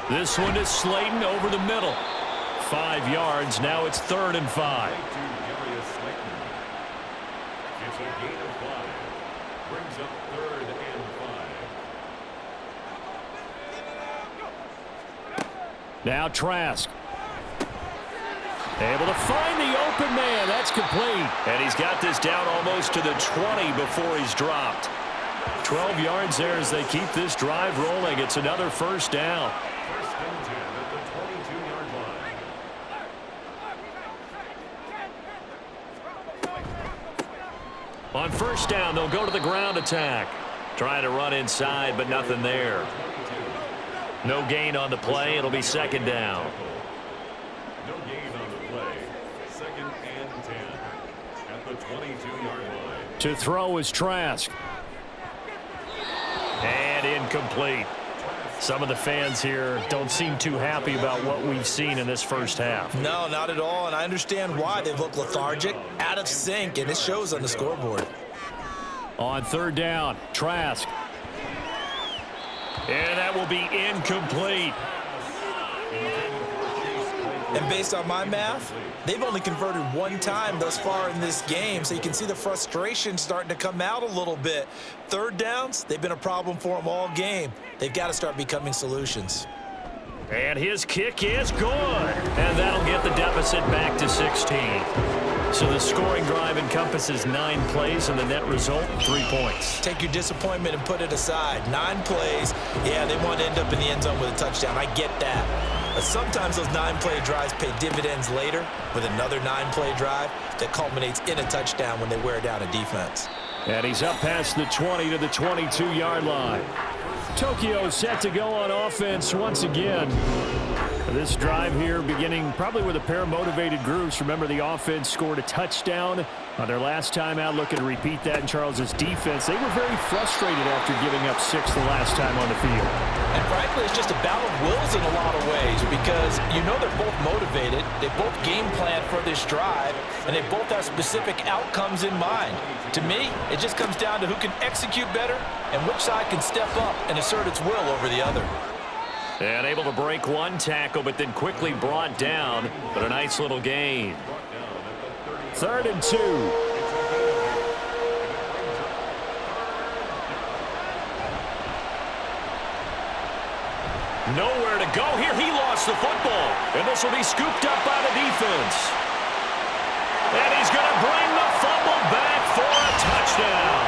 This one is Slayton over the middle. 5 yards. Now it's 3rd and 5. Now Trask. Able to find the open man. That's complete. And he's got this down almost to the 20 before he's dropped. 12 yards there as they keep this drive rolling. It's another first down. First and 10 at the 22-yard line. On first down, they'll go to the ground attack. Trying to run inside, but nothing there. No gain on the play. It'll be 2nd down. No gain on the play. 2nd and 10 at the 22-yard line. To throw is Trask. And incomplete. Some of the fans here don't seem too happy about what we've seen in this first half. No, not at all, and I understand why. They've looked lethargic, out of sync, and it shows on the scoreboard. On 3rd down, Trask. And that will be incomplete. And based on my math, they've only converted 1 time thus far in this game, so you can see the frustration starting to come out a little bit. 3rd downs, they've been a problem for them all game. They've got to start becoming solutions. And his kick is good. And that'll get the deficit back to 16. So the scoring drive encompasses 9 plays, and the net result, 3 points. Take your disappointment and put it aside. 9 plays, yeah, they want to end up in the end zone with a touchdown. I get that. But sometimes those 9-play drives pay dividends later with another 9-play drive that culminates in a touchdown when they wear down a defense. And he's up past the 20 to the 22-yard line. Tokyo set to go on offense once again. This drive here beginning probably with a pair of motivated groups. Remember, the offense scored a touchdown on their last time out, looking to repeat that in Charles's defense. They were very frustrated after giving up 6 the last time on the field. And frankly, it's just a battle of wills in a lot of ways because you know they're both motivated. They both game plan for this drive, and they both have specific outcomes in mind. To me, it just comes down to who can execute better and which side can step up and assert its will over the other. And able to break 1 tackle, but then quickly brought down. But a nice little gain. 3rd and 2. Nowhere to go here. He lost the football. And this will be scooped up by the defense. And he's going to bring the fumble back for a touchdown.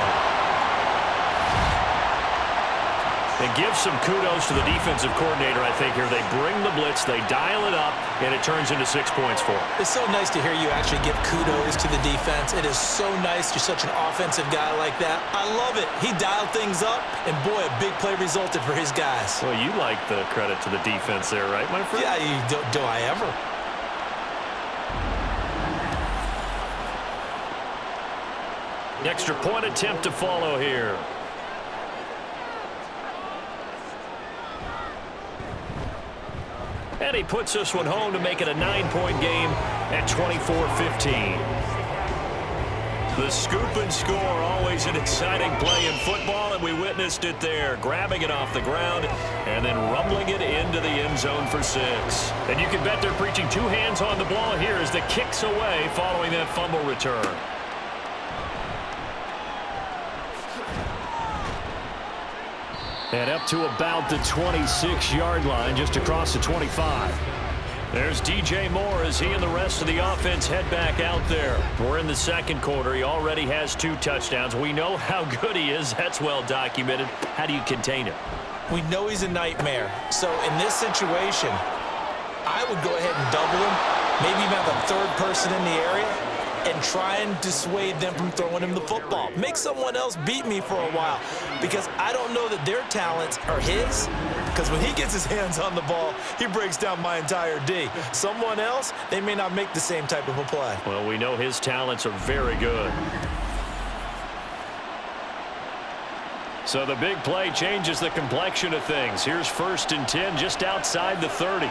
And give some kudos to the defensive coordinator, I think, here. They bring the blitz, they dial it up, and it turns into 6 points for them. It's so nice to hear you actually give kudos to the defense. It is so nice you're such an offensive guy like that. I love it. He dialed things up, and boy, a big play resulted for his guys. Well, you like the credit to the defense there, right, my friend? Yeah, do I ever? Extra point attempt to follow here. And he puts this one home to make it a 9-point game at 24-15. The scoop and score, always an exciting play in football, and we witnessed it there, grabbing it off the ground and then rumbling it into the end zone for 6. And you can bet they're preaching 2 hands on the ball here as the kick's away following that fumble return. And up to about the 26-yard line, just across the 25. There's DJ Moore as he and the rest of the offense head back out there. We're in the 2nd quarter. He already has 2 touchdowns. We know how good he is. That's well documented. How do you contain him? We know he's a nightmare. So in this situation, I would go ahead and double him, maybe even have a 3rd person in the area, and try and dissuade them from throwing him the football. Make someone else beat me for a while because I don't know that their talents are his, because when he gets his hands on the ball, he breaks down my entire D. Someone else, they may not make the same type of a play. Well, we know his talents are very good. So the big play changes the complexion of things. Here's 1st and 10 just outside the 30.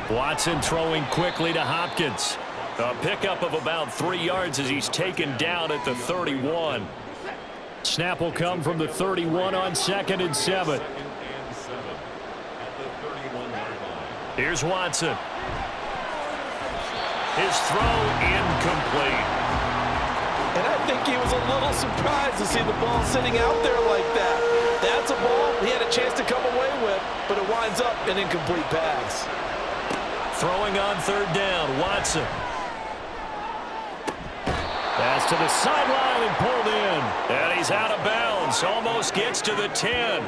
Watson throwing quickly to Hopkins. A pickup of about 3 yards as he's taken down at the 31. Snap will come from the 31 on 2nd and 7. Here's Watson. His throw incomplete. And I think he was a little surprised to see the ball sitting out there like that. That's a ball he had a chance to come away with, but it winds up an incomplete pass. Throwing on 3rd down, Watson. Pass to the sideline and pulled in. And he's out of bounds. Almost gets to the 10.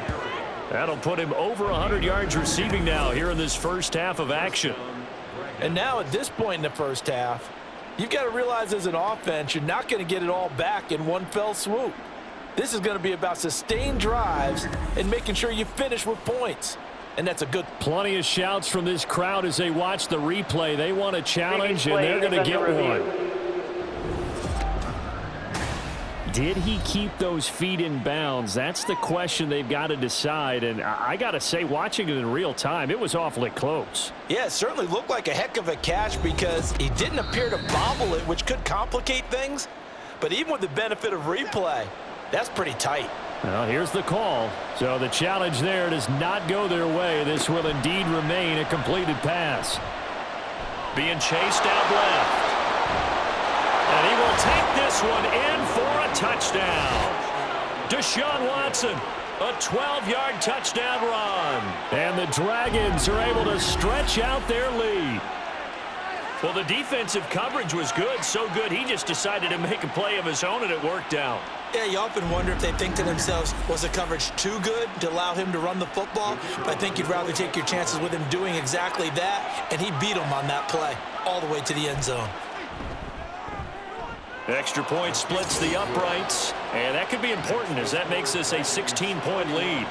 That'll put him over 100 yards receiving now here in this first half of action. And now at this point in the first half, you've got to realize as an offense, you're not going to get it all back in one fell swoop. This is going to be about sustained drives and making sure you finish with points. And that's a good. Plenty of shouts from this crowd as they watch the replay. They want a challenge, and they're going to get one. Did he keep those feet in bounds? That's the question they've got to decide. And I got to say, watching it in real time, it was awfully close. Yeah, it certainly looked like a heck of a catch because he didn't appear to bobble it, which could complicate things. But even with the benefit of replay, that's pretty tight. Well, here's the call. So the challenge there does not go their way. This will indeed remain a completed pass. Being chased out left. And he will take this one in for a touchdown. Deshaun Watson, a 12-yard touchdown run. And the Dragons are able to stretch out their lead. Well, the defensive coverage was good, so good he just decided to make a play of his own, and it worked out. Yeah, you often wonder if they think to themselves, was the coverage too good to allow him to run the football? But I think you'd rather take your chances with him doing exactly that, and he beat him on that play all the way to the end zone. Extra point splits the uprights, and that could be important as that makes this a 16-point lead.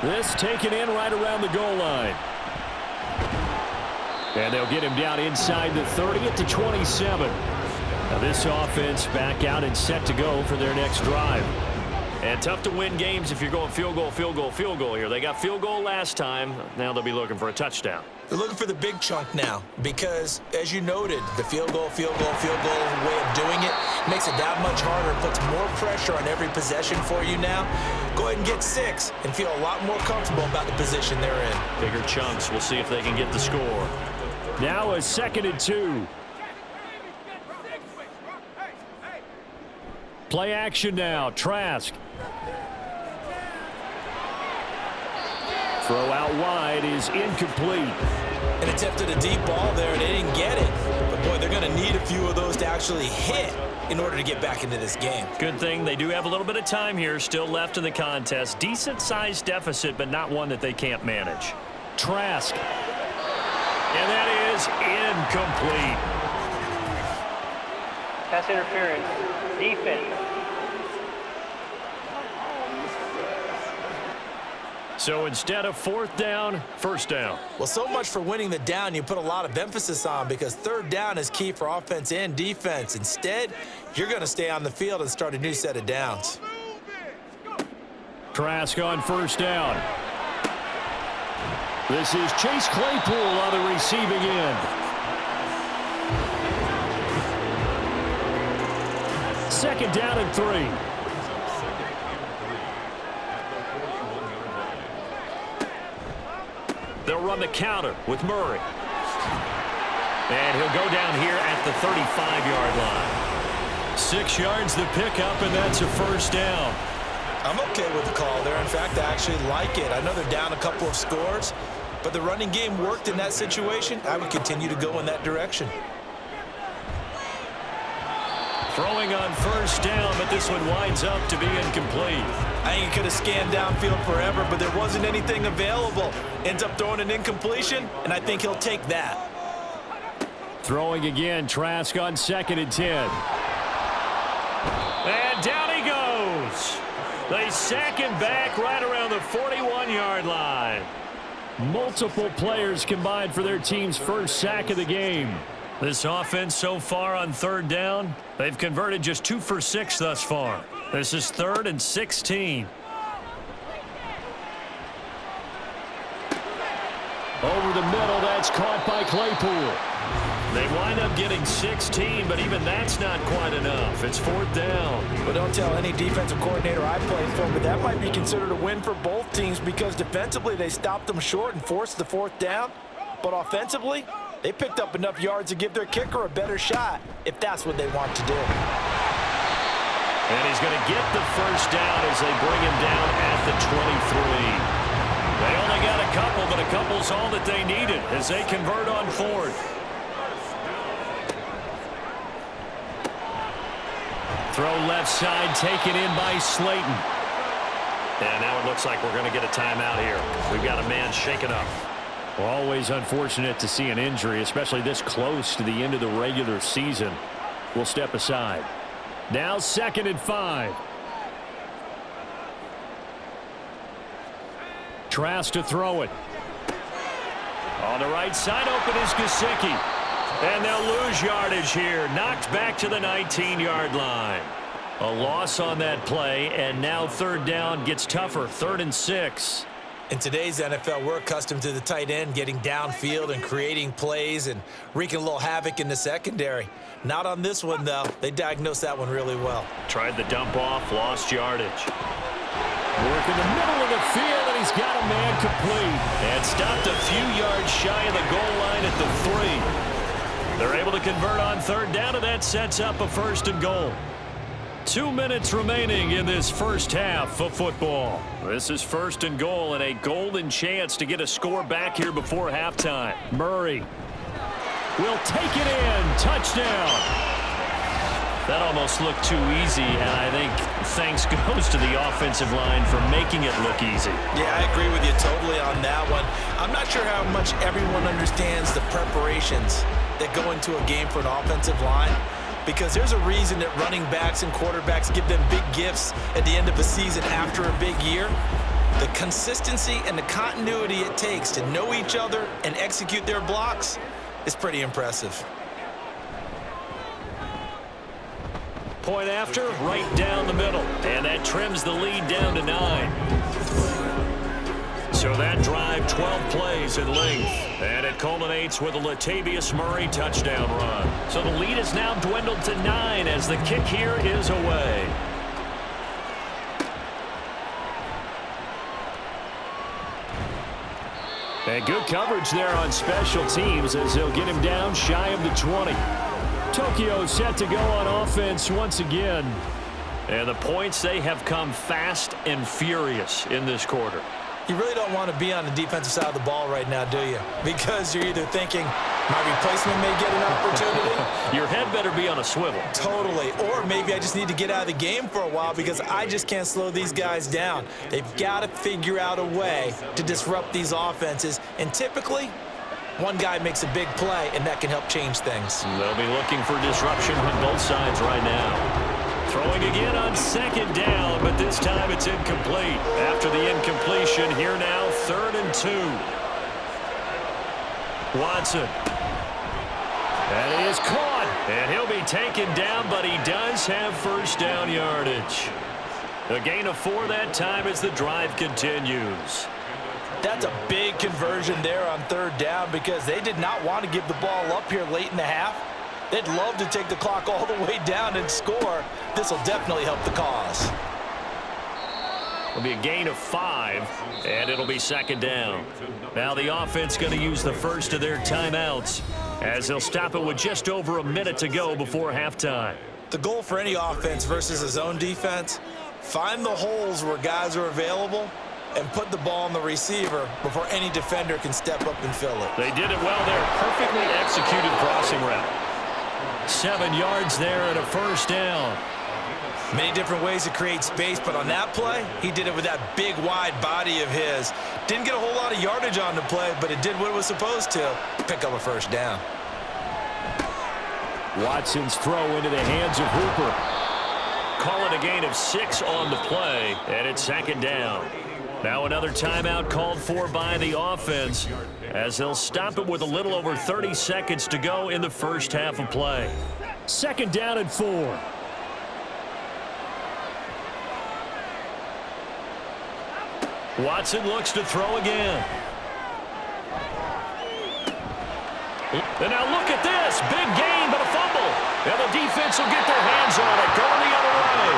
This taken in right around the goal line. And they'll get him down inside the 30 at the 27. Now this offense back out and set to go for their next drive. And tough to win games if you're going field goal, field goal, field goal here. They got field goal last time. Now they'll be looking for a touchdown. They're looking for the big chunk now because, as you noted, the field goal way of doing it makes it that much harder. It puts more pressure on every possession for you now. Go ahead and get 6 and feel a lot more comfortable about the position they're in. Bigger chunks. We'll see if they can get the score. Now a 2nd and 2. Play action now. Trask. Throw out wide is incomplete. And attempted a deep ball there, and they didn't get it. But, boy, they're going to need a few of those to actually hit in order to get back into this game. Good thing they do have a little bit of time here still left in the contest. Decent-sized deficit, but not one that they can't manage. Trask. And that is incomplete. Pass interference. Defense. So instead of 4th down, 1st down. Well, so much for winning the down you put a lot of emphasis on because 3rd down is key for offense and defense. Instead, you're going to stay on the field and start a new set of downs. Trask on 1st down. This is Chase Claypool on the receiving end. 2nd down and 3. They'll run the counter with Murray. And he'll go down here at the 35-yard line. 6 yards the pickup, and that's a 1st down. I'm okay with the call there. In fact, I actually like it. I know they're down a couple of scores, but the running game worked in that situation. I would continue to go in that direction. Throwing on 1st down, but this one winds up to be incomplete. I think he could have scanned downfield forever, but there wasn't anything available. Ends up throwing an incompletion, and I think he'll take that. Throwing again, Trask on 2nd and 10. And down he goes. They sack him back right around the 41-yard line. Multiple players combined for their team's first sack of the game. This offense so far on 3rd down, they've converted just 2 for 6 thus far. This is 3rd and 16. Over the middle, that's caught by Claypool. They wind up getting 16, but even that's not quite enough. It's 4th down. Well, don't tell any defensive coordinator I played for, but that might be considered a win for both teams because defensively they stopped them short and forced the 4th down. But offensively, they picked up enough yards to give their kicker a better shot if that's what they want to do. And he's going to get the first down as they bring him down at the 23. They only got a couple, but a couple's all that they needed as they convert on 4th. Throw left side, taken in by Slayton. And now it looks like we're going to get a timeout here. We've got a man shaken up. Well, always unfortunate to see an injury, especially this close to the end of the regular season. We'll step aside. Now 2nd and 5. Trask to throw it. On the right side, open is Gesicki. And they'll lose yardage here. Knocked back to the 19-yard line. A loss on that play, and now 3rd down gets tougher. 3rd and 6. In today's NFL, we're accustomed to the tight end getting downfield and creating plays and wreaking a little havoc in the secondary. Not on this one, though. They diagnosed that one really well. Tried the dump off, lost yardage. Work in the middle of the field, and he's got a man complete. And stopped a few yards shy of the goal line at the 3. They're able to convert on 3rd down, and that sets up a 1st and goal. 2 minutes remaining in this first half of football. This is 1st and goal and a golden chance to get a score back here before halftime. Murray will take it in. Touchdown. That almost looked too easy, and I think thanks goes to the offensive line for making it look easy. Yeah, I agree with you totally on that one. I'm not sure how much everyone understands the preparations that go into a game for an offensive line, because there's a reason that running backs and quarterbacks give them big gifts at the end of a season after a big year. The consistency and the continuity it takes to know each other and execute their blocks is pretty impressive. Point after, right down the middle, and that trims the lead down to 9. So that drive, 12 plays in length, and it culminates with a Latavius Murray touchdown run. So the lead is now dwindled to 9 as the kick here is away. And good coverage there on special teams as they'll get him down shy of the 20. Tokyo set to go on offense once again. And the points, they have come fast and furious in this quarter. You really don't want to be on the defensive side of the ball right now, do you? Because you're either thinking, my replacement may get an opportunity. Your head better be on a swivel. Totally. Or maybe I just need to get out of the game for a while because I just can't slow these guys down. They've got to figure out a way to disrupt these offenses. And typically, one guy makes a big play, and that can help change things. They'll be looking for disruption on both sides right now. Throwing again on 2nd down, but this time it's incomplete. After the incompletion, here now, 3rd and 2. Watson. And he is caught, and he'll be taken down, but he does have 1st down yardage. A gain of 4 that time as the drive continues. That's a big conversion there on 3rd down because they did not want to give the ball up here late in the half. They'd love to take the clock all the way down and score. This will definitely help the cause. It'll be a gain of 5, and it'll be 2nd down. Now the offense going to use the first of their timeouts as they'll stop it with just over a minute to go before halftime. The goal for any offense versus a zone defense, find the holes where guys are available and put the ball on the receiver before any defender can step up and fill it. They did it well there. Perfectly executed crossing route. 7 yards there and a 1st down. Many different ways to create space, but on that play, he did it with that big, wide body of his. Didn't get a whole lot of yardage on the play, but it did what it was supposed to, pick up a 1st down. Watson's throw into the hands of Hooper. Call it a gain of 6 on the play, and it's 2nd down. Now another timeout called for by the offense as they'll stop it with a little over 30 seconds to go in the first half of play. 2nd down and 4. Watson looks to throw again. And now look at this. Big gain, but a fumble. And the defense will get their hands on it, going the other way.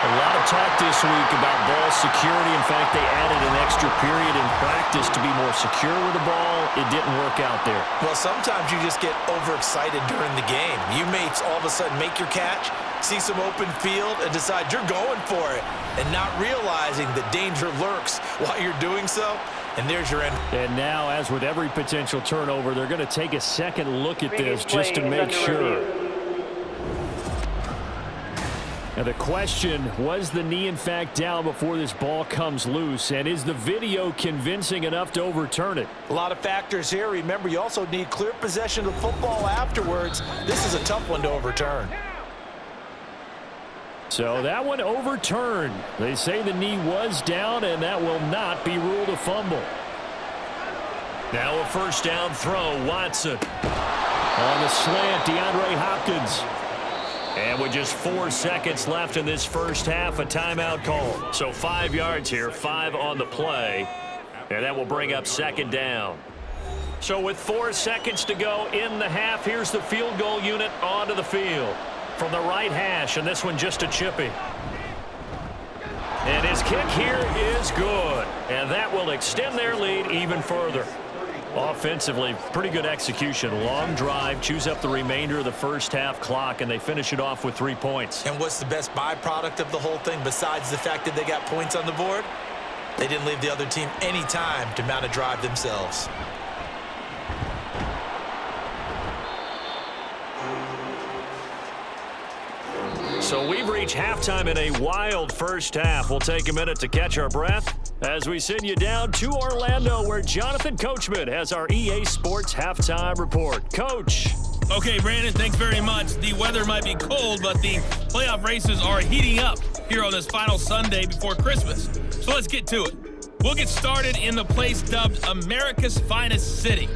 A lot of talk this week about ball security. In fact, they added an extra period in practice to be more secure with the ball. It didn't work out there. Well, sometimes you just get overexcited during the game. You may all of a sudden make your catch, see some open field, and decide you're going for it, and not realizing the danger lurks while you're doing so. And there's your end. And now, as with every potential turnover, they're going to take a second look at this just to make sure. Now the question, was the knee in fact down before this ball comes loose? And is the video convincing enough to overturn it? A lot of factors here. Remember, you also need clear possession of the football afterwards. This is a tough one to overturn. So that one overturned. They say the knee was down, and that will not be ruled a fumble. Now a first down throw, Watson. On the slant, DeAndre Hopkins. And with just 4 seconds left in this first half, a timeout call. So 5 yards here, 5 on the play. And that will bring up second down. So with 4 seconds to go in the half, here's the field goal unit onto the field. From the right hash, and this one just a chippy. And his kick here is good. And that will extend their lead even further. Offensively, pretty good execution. Long drive, chews up the remainder of the first half clock, and they finish it off with 3 points. And what's the best byproduct of the whole thing besides the fact that they got points on the board? They didn't leave the other team any time to mount a drive themselves. So we've reached halftime in a wild first half. We'll take a minute to catch our breath as we send you down to Orlando, where Jonathan Coachman has our EA Sports halftime report. Coach. Okay, Brandon, thanks very much. The weather might be cold, but the playoff races are heating up here on this final Sunday before Christmas. So let's get to it. We'll get started in the place dubbed America's finest city,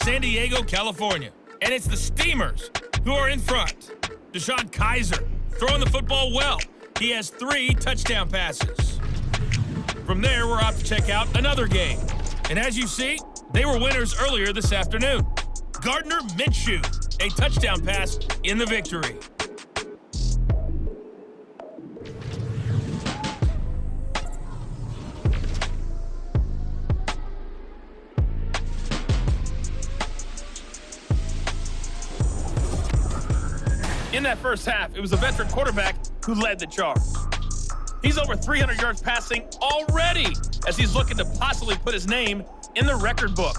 San Diego, California. And it's the Steamers who are in front. Deshaun Kaiser throwing the football well. He has 3 touchdown passes. From there, we're off to check out another game. And as you see, they were winners earlier this afternoon. Gardner Minshew, a touchdown pass in the victory. In that first half, it was a veteran quarterback who led the charge. He's over 300 yards passing already as he's looking to possibly put his name in the record book.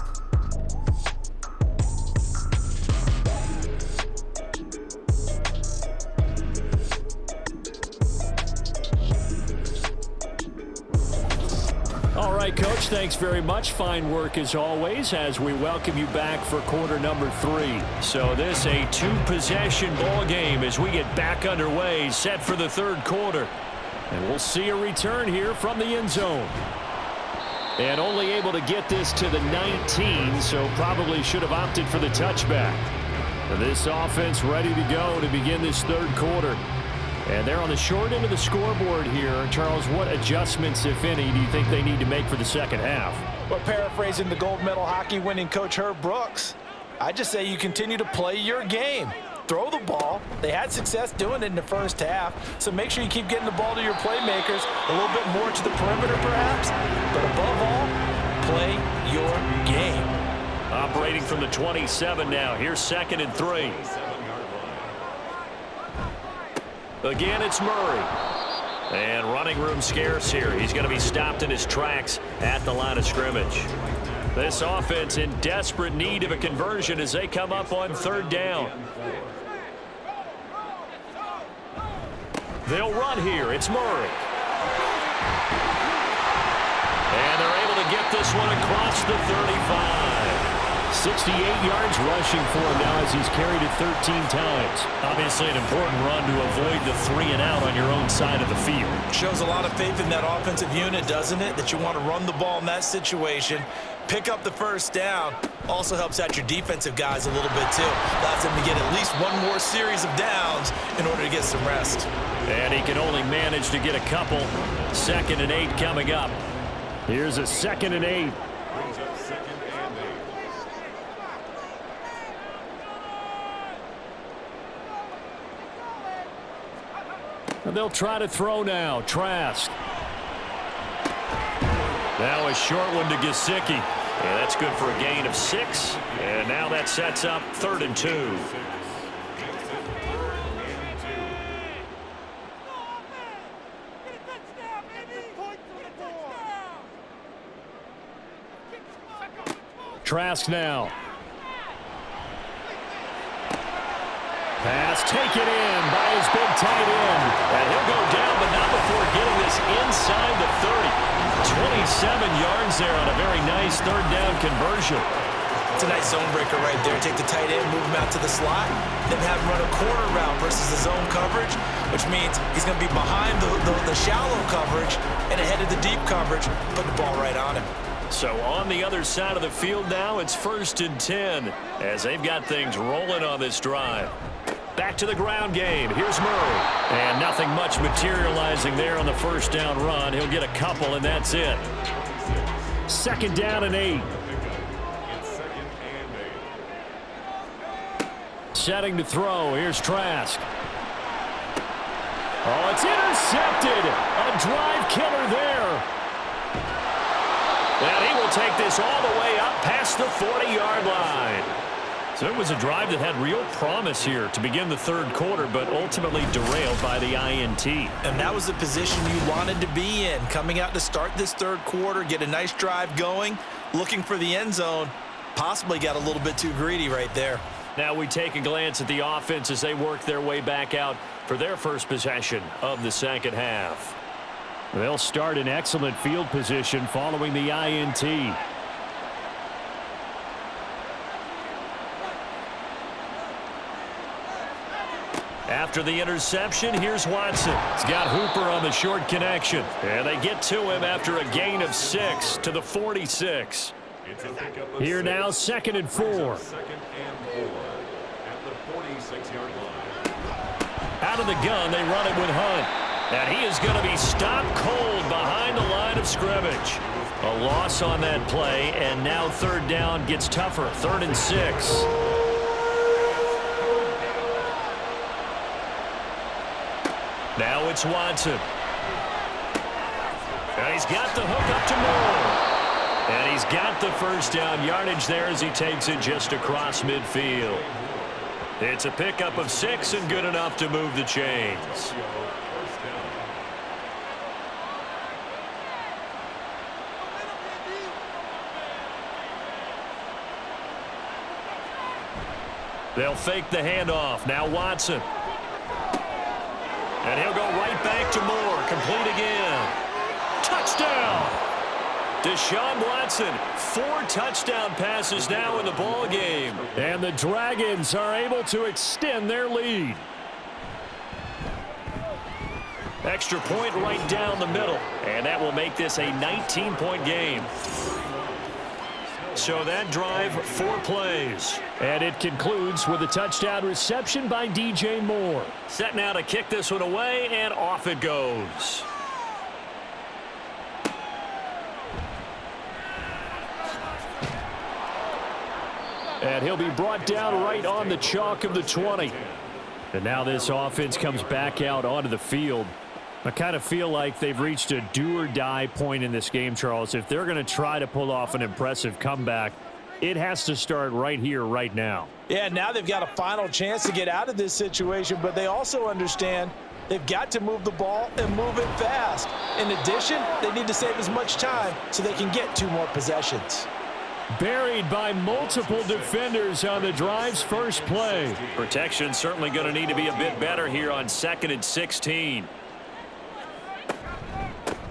All right, Coach, thanks very much. Fine work as always as we welcome you back for quarter number 3. So this a 2-possession ball game as we get back underway, set for the third quarter. And we'll see a return here from the end zone. And only able to get this to the 19, so probably should have opted for the touchback. This offense ready to go to begin this third quarter. And they're on the short end of the scoreboard here. Charles, what adjustments, if any, do you think they need to make for the second half? Well, paraphrasing the gold medal hockey winning coach Herb Brooks, I just say you continue to play your game. Throw the ball. They had success doing it in the first half, so make sure you keep getting the ball to your playmakers, a little bit more to the perimeter perhaps, but above all, play your game. Operating from the 27 now. Here's 2nd and 3. Again, it's Murray. And running room scarce here. He's going to be stopped in his tracks at the line of scrimmage. This offense in desperate need of a conversion as they come up on 3rd down. They'll run here. It's Murray. And they're able to get this one across the 35. 68 yards rushing for him now as he's carried it 13 times. Obviously an important run to avoid the 3-and-out on your own side of the field. Shows a lot of faith in that offensive unit, doesn't it? That you want to run the ball in that situation. Pick up the first down. Also helps out your defensive guys a little bit too. Allows them to get at least one more series of downs in order to get some rest. And he can only manage to get a couple. 2nd and 8 coming up. Here's a 2nd and 8. And they'll try to throw now. Trask. Now a short one to Gesicki. Yeah, that's good for a gain of 6. And now that sets up 3rd and 2. Trask now. Pass taken in by his big tight end. And he'll go down, but not before getting this inside the 30. 27 yards there on a very nice 3rd down conversion. It's a nice zone breaker right there. Take the tight end, move him out to the slot, then have him run a corner route versus the zone coverage, which means he's going to be behind the shallow coverage and ahead of the deep coverage, put the ball right on him. So on the other side of the field now, it's 1st and 10 as they've got things rolling on this drive. Back to the ground game. Here's Murray. And nothing much materializing there on the 1st down run. He'll get a couple, and that's it. 2nd down and 8. Setting to throw. Here's Trask. Oh, it's intercepted. A drive killer there. And he will take this all the way up past the 40-yard line. So it was a drive that had real promise here to begin the 3rd quarter, but ultimately derailed by the INT. And that was the position you wanted to be in, coming out to start this 3rd quarter, get a nice drive going, looking for the end zone. Possibly got a little bit too greedy right there. Now we take a glance at the offense as they work their way back out for their first possession of the 2nd half. They'll start in excellent field position following the INT. After the interception, here's Watson. He's got Hooper on the short connection. And they get to him after a gain of 6 to the 46. Here now, 2nd and 4. 2nd and 4 at the 46-yard line. Out of the gun, they run it with Hunt. And he is going to be stopped cold behind the line of scrimmage. A loss on that play, and now 3rd down gets tougher. 3rd and 6. Now it's Watson. And he's got the hook up to Moore. And he's got the 1st down yardage there as he takes it just across midfield. It's a pickup of 6 and good enough to move the chains. They'll fake the handoff. Now Watson. And he'll go right back to Moore. Complete again. Touchdown! Deshaun Watson, 4 touchdown passes now in the ball game. And the Dragons are able to extend their lead. Extra point right down the middle. And that will make this a 19-point game. So that drive, 4 plays. And it concludes with a touchdown reception by DJ Moore. Set now to kick this one away, and off it goes. And he'll be brought down right on the chalk of the 20. And now this offense comes back out onto the field. I kind of feel like they've reached a do-or-die point in this game, Charles. If they're going to try to pull off an impressive comeback, it has to start right here, right now. Yeah, now they've got a final chance to get out of this situation, but they also understand they've got to move the ball and move it fast. In addition, they need to save as much time so they can get 2 more possessions. Buried by multiple defenders on the drive's first play. Protection certainly going to need to be a bit better here on 2nd and 16.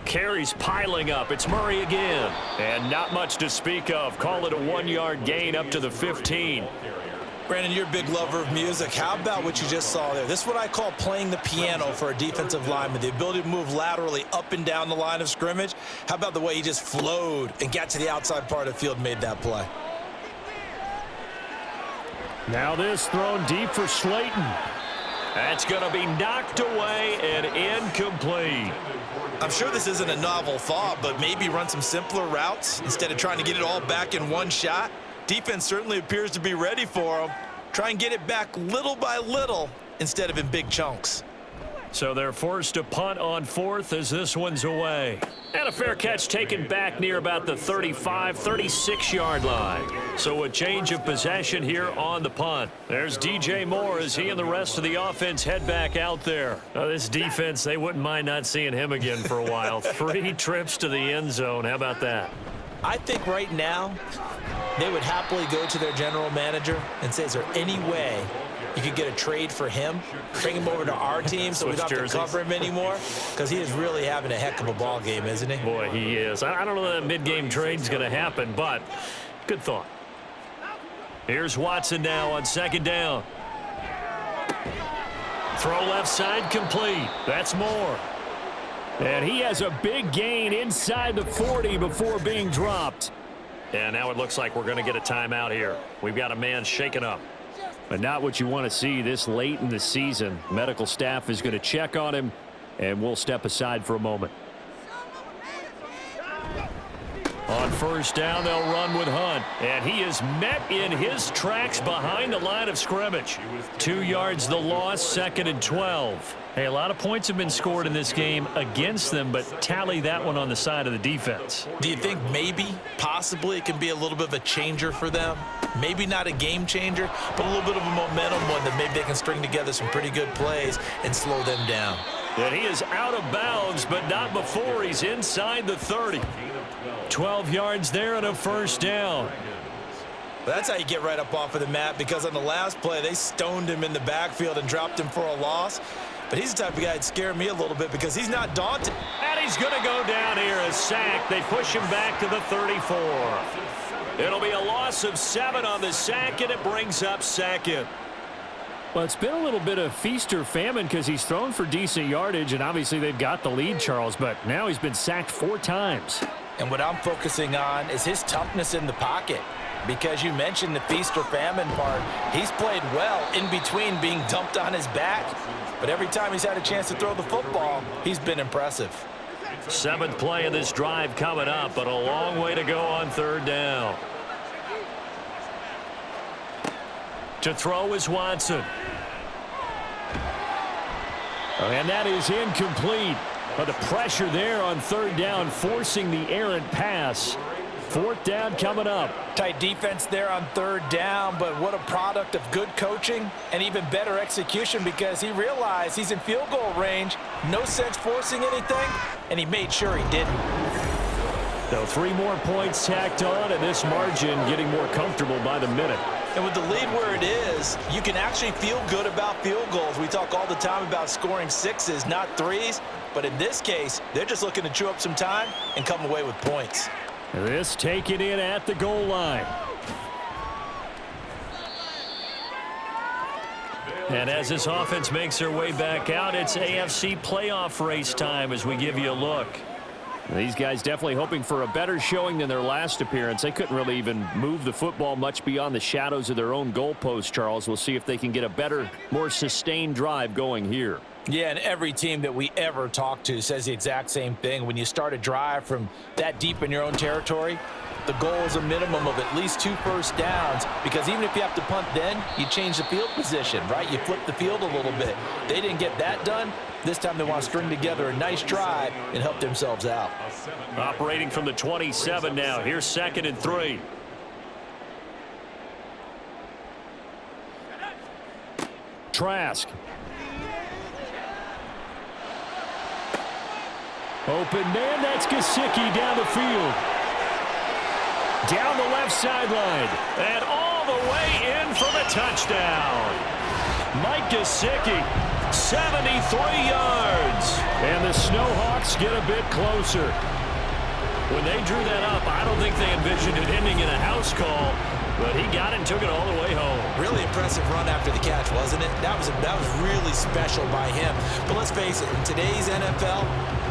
Carries piling up. It's Murray again. And not much to speak of. Call it a 1-yard gain up to the 15. Brandon, you're a big lover of music. How about what you just saw there? This is what I call playing the piano for a defensive lineman. The ability to move laterally up and down the line of scrimmage. How about the way he just flowed and got to the outside part of the field and made that play? Now this thrown deep for Slayton. That's going to be knocked away and incomplete. I'm sure this isn't a novel thought, but maybe run some simpler routes instead of trying to get it all back in one shot. Defense certainly appears to be ready for him. Try and get it back little by little instead of in big chunks. So they're forced to punt on 4th as this one's away. And a fair catch taken back near about the 35, 36-yard line. So a change of possession here on the punt. There's DJ Moore as he and the rest of the offense head back out there. This defense, they wouldn't mind not seeing him again for a while. 3 trips to the end zone. How about that? I think right now they would happily go to their general manager and say, is there any way you could get a trade for him, bring him over to our team so we don't have to cover him anymore? Because he is really having a heck of a ball game, isn't he? Boy, he is. I don't know that mid-game trade's going to happen, but good thought. Here's Watson now on 2nd down. Throw left side complete. That's Moore. And he has a big gain inside the 40 before being dropped. And now it looks like we're going to get a timeout here. We've got a man shaken up. But not what you want to see this late in the season. Medical staff is going to check on him, and we'll step aside for a moment. On 1st down, they'll run with Hunt. And he is met in his tracks behind the line of scrimmage. 2 yards the loss, 2nd and 12. Hey, a lot of points have been scored in this game against them, but tally that one on the side of the defense. Do you think maybe, possibly, it can be a little bit of a changer for them? Maybe not a game changer, but a little bit of a momentum one that maybe they can string together some pretty good plays and slow them down. And he is out of bounds, but not before he's inside the 30. 12 yards there and a 1st down. Well, that's how you get right up off of the mat, because on the last play, they stoned him in the backfield and dropped him for a loss. But he's the type of guy that scared me a little bit because he's not daunted. And he's going to go down here, a sack. They push him back to the 34. It'll be a loss of 7 on the sack, and it brings up 2nd. Well, it's been a little bit of feast or famine because he's thrown for decent yardage, and obviously they've got the lead, Charles, but now he's been sacked 4 times. And what I'm focusing on is his toughness in the pocket, because you mentioned the feast or famine part. He's played well in between being dumped on his back, but every time he's had a chance to throw the football, he's been impressive. 7th play of this drive coming up, but a long way to go on 3rd down. To throw is Watson. And that is incomplete. But the pressure there on 3rd down, forcing the errant pass. 4th down coming up. Tight defense there on 3rd down, but what a product of good coaching and even better execution, because he realized he's in field goal range. No sense forcing anything, and he made sure he didn't. So 3 more points tacked on, and this margin getting more comfortable by the minute. And with the lead where it is, you can actually feel good about field goals. We talk all the time about scoring 6s, not 3s. But in this case, they're just looking to chew up some time and come away with points. This taken in at the goal line. And as this offense makes their way back out, it's AFC playoff race time as we give you a look. These guys definitely hoping for a better showing than their last appearance. They couldn't really even move the football much beyond the shadows of their own goalpost, Charles. We'll see if they can get a better, more sustained drive going here. Yeah, and every team that we ever talk to says the exact same thing. When you start a drive from that deep in your own territory, the goal is a minimum of at least 2 first downs, because even if you have to punt then, you change the field position, right? You flip the field a little bit. They didn't get that done. This time they want to string together a nice drive and help themselves out. Operating from the 27 now. Here's 2nd and 3. Trask. Open man, that's Gesicki down the field. Down the left sideline. And all the way in for the touchdown. Mike Gesicki, 73 yards. And the Snowhawks get a bit closer. When they drew that up, I don't think they envisioned it ending in a house call. But he got it and took it all the way home. Really impressive run after the catch, wasn't it? That was really special by him. But let's face it, in today's NFL,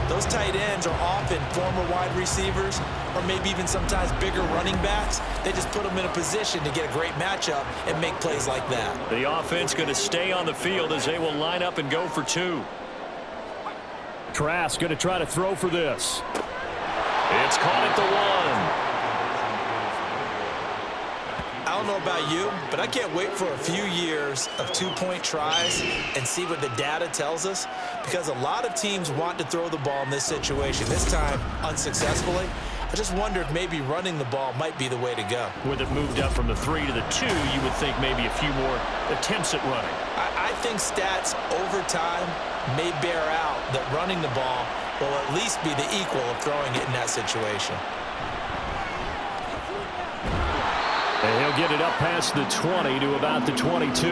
those tight ends are often former wide receivers or maybe even sometimes bigger running backs. They just put them in a position to get a great matchup and make plays like that. The offense going to stay on the field as they will line up and go for 2. Trask going to try to throw for this. It's caught at the 1. don't know about you, but I can't wait for a few years of two-point tries and see what the data tells us, because a lot of teams want to throw the ball in this situation, this time unsuccessfully. I just wonder if maybe running the ball might be the way to go. With it moved up from the 3 to the 2, you would think maybe a few more attempts at running. I think stats over time may bear out that running the ball will at least be the equal of throwing it in that situation. And he'll get it up past the 20 to about the 22.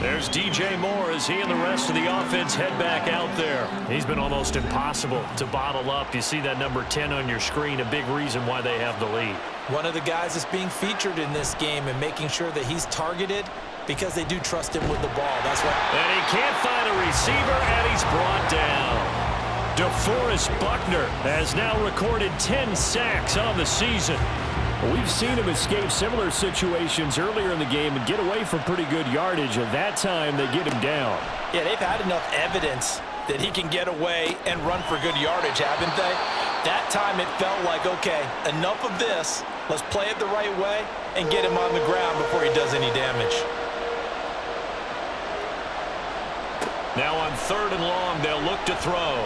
There's DJ Moore as he and the rest of the offense head back out there. He's been almost impossible to bottle up. You see that number 10 on your screen, a big reason why they have the lead. One of the guys that's being featured in this game and making sure that he's targeted because they do trust him with the ball. That's why. And he can't find a receiver, and he's brought down. DeForest Buckner has now recorded 10 sacks on the season. We've seen him escape similar situations earlier in the game and get away from pretty good yardage, and that time they get him down. Yeah, they've had enough evidence that he can get away and run for good yardage, haven't they? That time it felt like, okay, enough of this. Let's play it the right way and get him on the ground before he does any damage. Now on 3rd and long, they'll look to throw.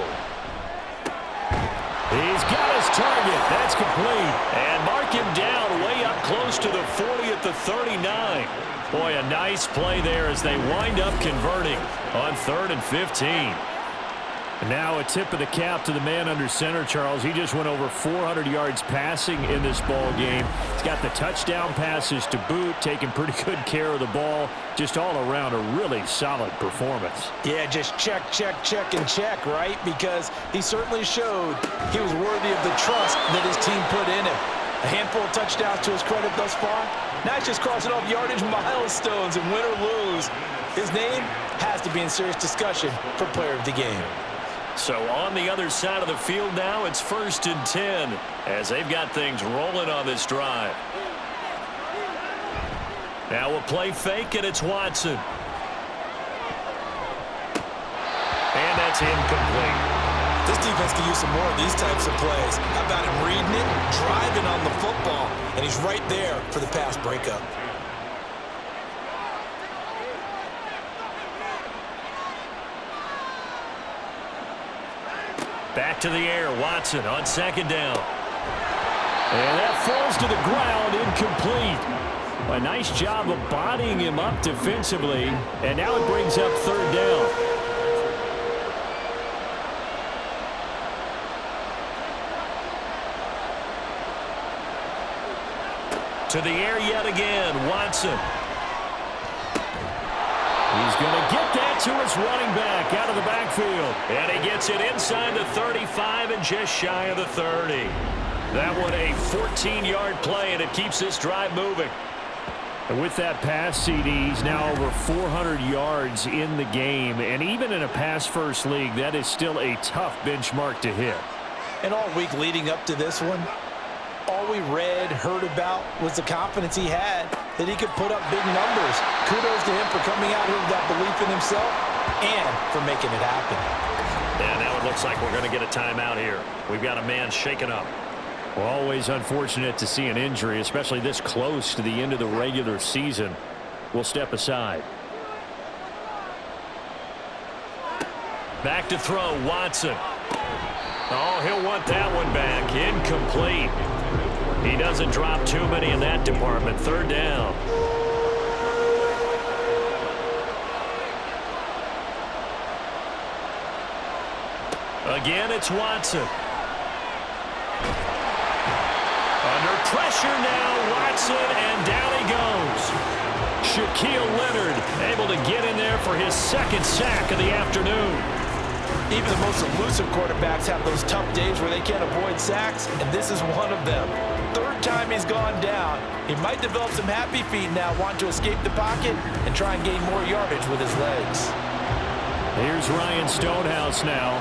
He's got his target. That's complete. And mark him down way up close to the 40 at the 39. Boy, a nice play there as they wind up converting on 3rd and 15. And now a tip of the cap to the man under center, Charles. He just went over 400 yards passing in this ball game. He's got the touchdown passes to boot, taking pretty good care of the ball. Just all around a really solid performance. Yeah, just check, check, check, and check, right? Because he certainly showed he was worthy of the trust that his team put in him. A handful of touchdowns to his credit thus far. Now he's just crossing off yardage milestones, and win or lose, his name has to be in serious discussion for player of the game. So on the other side of the field now, it's 1st and 10 as they've got things rolling on this drive. Now a play fake, and it's Watson. And that's incomplete. This defense can use some more of these types of plays. How about him reading it, driving on the football, and he's right there for the pass breakup. Back to the air, Watson on 2nd down. And that falls to the ground, incomplete. A nice job of bodying him up defensively, and now it brings up 3rd down. To the air yet again, Watson. He's going to get that to his running back out of the backfield. And he gets it inside the 35 and just shy of the 30. That one a 14-yard play, and it keeps this drive moving. And with that pass, CD, he's now over 400 yards in the game. And even in a pass-first league, that is still a tough benchmark to hit. And all week leading up to this one, all we read, heard about was the confidence he had that he could put up big numbers. Kudos to him for coming out here with that belief in himself and for making it happen. And now it looks like we're going to get a timeout here. We've got a man shaken up. Well, always unfortunate to see an injury, especially this close to the end of the regular season. We'll step aside. Back to throw, Watson. Oh, he'll want that one back. Incomplete. He doesn't drop too many in that department. 3rd down. Again, it's Watson. Under pressure now, Watson, and down he goes. Shaquille Leonard able to get in there for his 2nd sack of the afternoon. Even the most elusive quarterbacks have those tough days where they can't avoid sacks, and this is one of them. 3rd time he's gone down. He might develop some happy feet now, want to escape the pocket and try and gain more yardage with his legs. Here's Ryan Stonehouse now,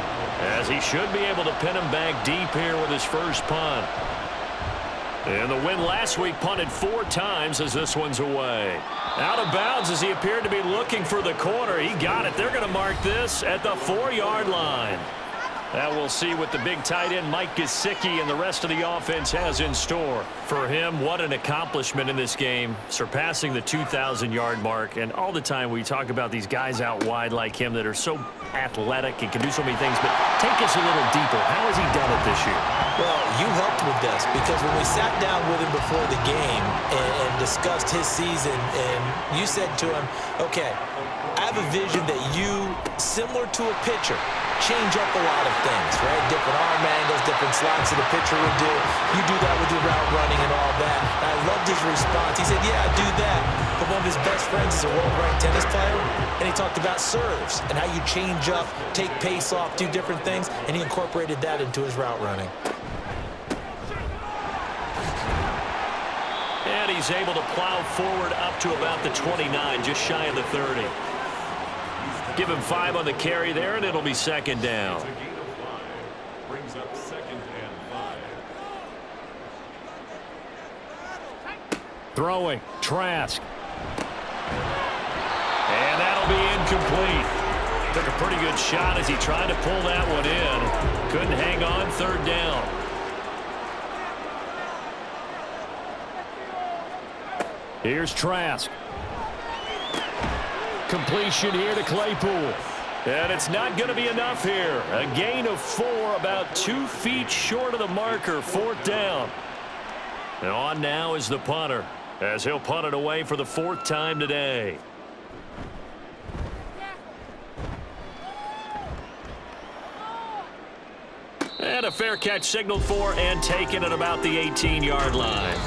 as he should be able to pin him back deep here with his first punt. And the win last week, punted 4 times as this one's away. Out of bounds as he appeared to be looking for the corner. He got it. They're going to mark this at the 4-yard line. Now we'll see what the big tight end Mike Gesicki and the rest of the offense has in store. For him, what an accomplishment in this game, surpassing the 2,000-yard mark. And all the time we talk about these guys out wide like him that are so athletic and can do so many things. But take us a little deeper. How has he done it this year? Well, you helped with this because when we sat down with him before the game and discussed his season, and you said to him, okay, I have a vision that you, similar to a pitcher, change up a lot of things, right? Different arm angles, different slots that a pitcher would do. You do that with your route running and all that. And I loved his response. He said, yeah, I do that. But one of his best friends is a world-ranked tennis player, and he talked about serves and how you change up, take pace off, do different things, and he incorporated that into his route running. And he's able to plow forward up to about the 29, just shy of the 30. Give him 5 on the carry there, and it'll be second down. It's a gain of 5. Brings up 2nd and 5. Throwing, Trask. And that'll be incomplete. Took a pretty good shot as he tried to pull that one in. Couldn't hang on, 3rd down. Here's Trask. Completion here to Claypool. And it's not going to be enough here. A gain of 4, about 2 feet short of the marker, 4th down. And on now is the punter, as he'll punt it away for the 4th time today. And a fair catch signaled for and taken at about the 18-yard line.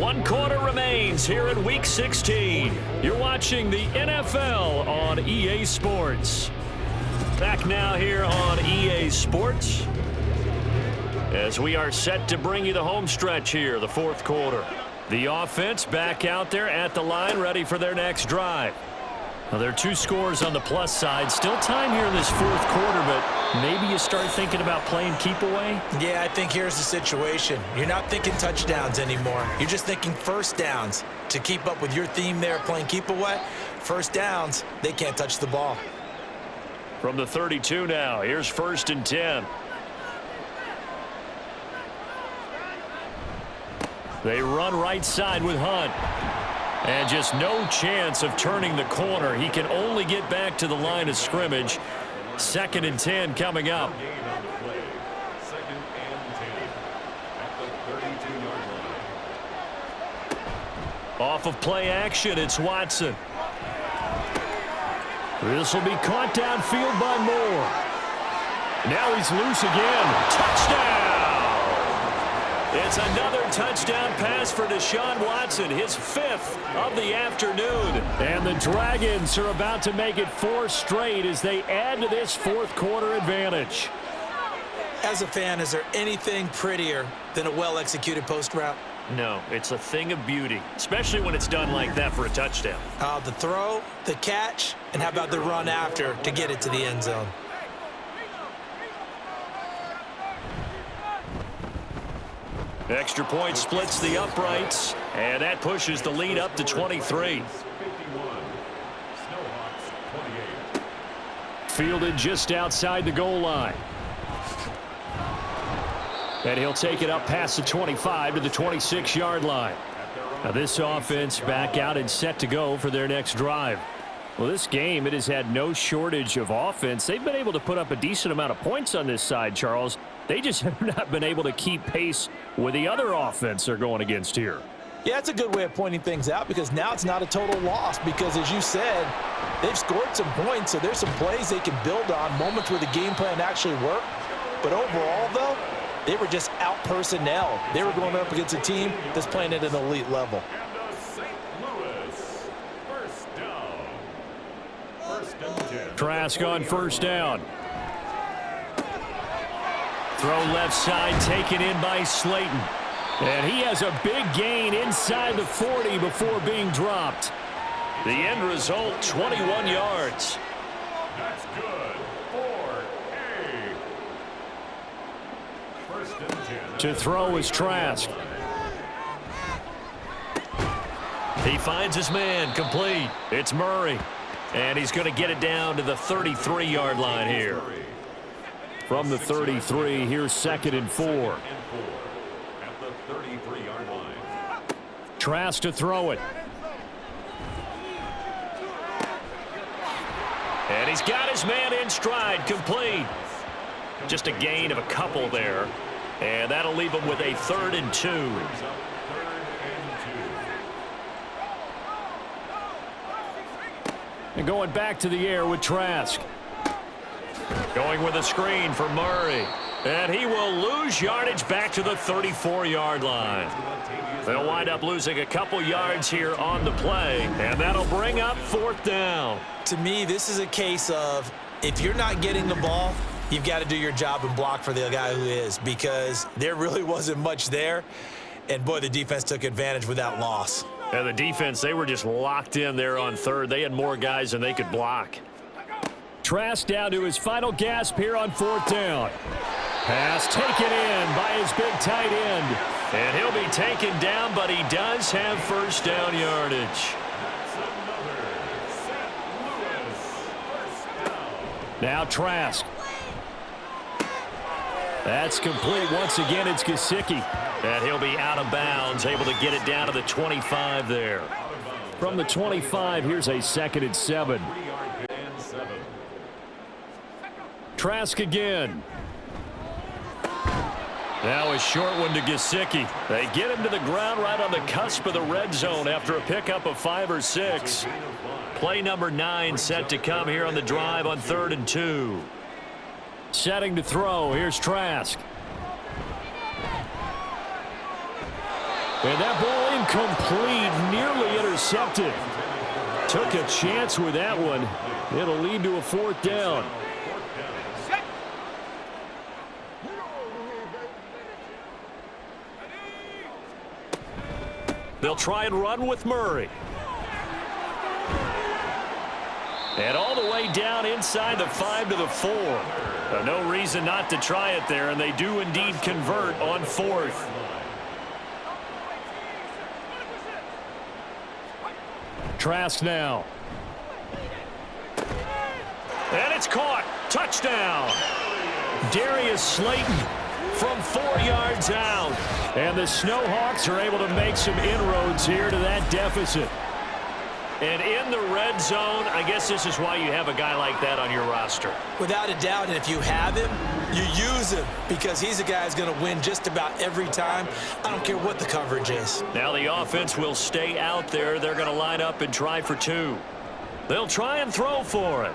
1 quarter remains here in Week 16. You're watching the NFL on EA Sports. Back now here on EA Sports as we are set to bring you the home stretch here, the 4th quarter. The offense back out there at the line, ready for their next drive. Now, there are 2 scores on the plus side. Still time here in this 4th quarter, but maybe you start thinking about playing keep away? Yeah, I think here's the situation. You're not thinking touchdowns anymore. You're just thinking first downs. To keep up with your theme there, playing keep away, first downs, they can't touch the ball. From the 32 now, here's 1st and 10. They run right side with Hunt. And just no chance of turning the corner. He can only get back to the line of scrimmage. 2nd and 10 coming up. Gain on the play. 2nd and 10 at the 32-yard line. Off of play action, it's Watson. This will be caught downfield by Moore. Now he's loose again. Touchdown! It's another touchdown pass for Deshaun Watson, his 5th of the afternoon. And the Dragons are about to make it 4 straight as they add to this 4th quarter advantage. As a fan, is there anything prettier than a well-executed post route? No, it's a thing of beauty, especially when it's done like that for a touchdown. The throw, the catch, and how about the run after to get it to the end zone? Extra point splits the uprights, and that pushes the lead up to 23. 51. Snowhawks 28. Fielded just outside the goal line. And he'll take it up past the 25 to the 26-yard line. Now this offense back out and set to go for their next drive. Well, this game, it has had no shortage of offense. They've been able to put up a decent amount of points on this side, Charles. They just have not been able to keep pace with the other offense they're going against here. Yeah, that's a good way of pointing things out because now it's not a total loss because, as you said, they've scored some points, so there's some plays they can build on, moments where the game plan actually worked. But overall, though, they were just out personnel. They were going up against a team that's playing at an elite level. And a St. Louis first down. 1st and 10. Trask on 1st down. Throw left side, taken in by Slayton. And he has a big gain inside the 40 before being dropped. The end result, 21 yards. That's good for a 1st and 10. To throw is Trask. He finds his man, complete. It's Murray. And he's going to get it down to the 33-yard line here. From the 33, here's 2nd and 4. At the 33-yard line. Trask to throw it. And he's got his man in stride, complete. Just a gain of a couple there. And that'll leave him with a 3rd and 2. And going back to the air with Trask. Going with a screen for Murray. And he will lose yardage back to the 34-yard line. They'll wind up losing a couple yards here on the play. And that'll bring up 4th down. To me, this is a case of if you're not getting the ball, you've got to do your job and block for the guy who is, because there really wasn't much there. And, boy, the defense took advantage with that loss. And the defense, they were just locked in there on 3rd. They had more guys than they could block. Trask down to his final gasp here on 4th down. Pass taken in by his big tight end. And he'll be taken down, but he does have 1st down yardage. Now Trask. That's complete. Once again, it's Gesicki. And he'll be out of bounds, able to get it down to the 25 there. From the 25, here's a 2nd and 7. Trask again. Now a short one to Gesicki. They get him to the ground right on the cusp of the red zone after a pickup of 5 or 6. Play number 9 set to come here on the drive on 3rd and 2. Setting to throw. Here's Trask. And that ball incomplete, nearly intercepted. Took a chance with that one. It'll lead to a 4th down. They'll try and run with Murray. And all the way down inside the 5 to the 4. No reason not to try it there, and they do indeed convert on 4th. Trask now. And it's caught. Touchdown. Darius Slayton from 4 yards out. And the Snowhawks are able to make some inroads here to that deficit. And in the red zone, I guess this is why you have a guy like that on your roster. Without a doubt, and if you have him, you use him, because he's a guy who's going to win just about every time. I don't care what the coverage is. Now the offense will stay out there. They're going to line up and try for 2. They'll try and throw for it.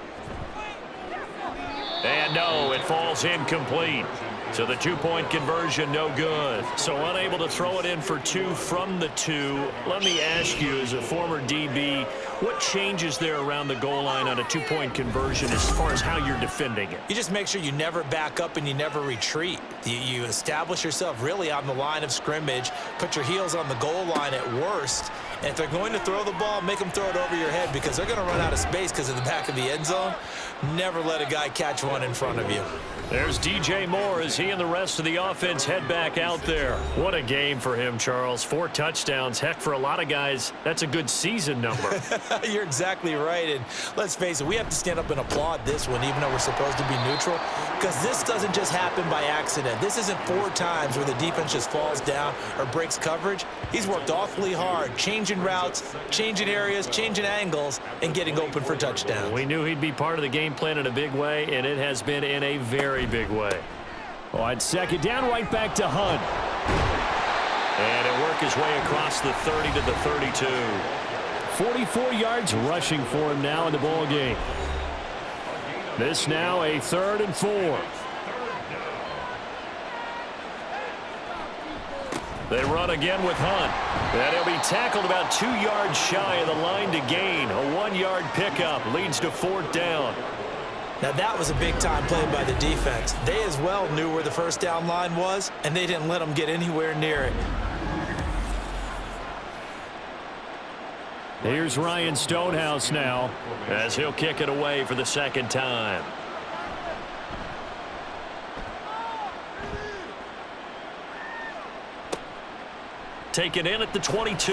And no, it falls incomplete. So the 2-point conversion, no good. So unable to throw it in for 2 from the 2. Let me ask you, as a former DB, what changes there around the goal line on a 2-point conversion as far as how you're defending it? You just make sure you never back up and you never retreat. You establish yourself really on the line of scrimmage, put your heels on the goal line at worst, and if they're going to throw the ball, make them throw it over your head, because they're going to run out of space because of the back of the end zone. Never let a guy catch one in front of you. There's DJ Moore as he and the rest of the offense head back out there. What a game for him, Charles. 4 touchdowns. Heck, for a lot of guys, that's a good season number. You're exactly right. And let's face it, we have to stand up and applaud this one, even though we're supposed to be neutral, because this doesn't just happen by accident. This isn't 4 times where the defense just falls down or breaks coverage. He's worked awfully hard, changing routes, changing areas, changing angles, and getting open for touchdowns. We knew he'd be part of the game plan in a big way, and it has been in a very big way. On 2nd down, right back to Hunt. And he'll work his way across the 30 to the 32. 44 yards rushing for him now in the ball game. This now a 3rd and 4. They run again with Hunt. And he'll be tackled about 2 yards shy of the line to gain. A 1-yard pickup leads to 4th down. Now, that was a big-time play by the defense. They as well knew where the 1st down line was, and they didn't let them get anywhere near it. Here's Ryan Stonehouse now as he'll kick it away for the 2nd time. Taken in at the 22.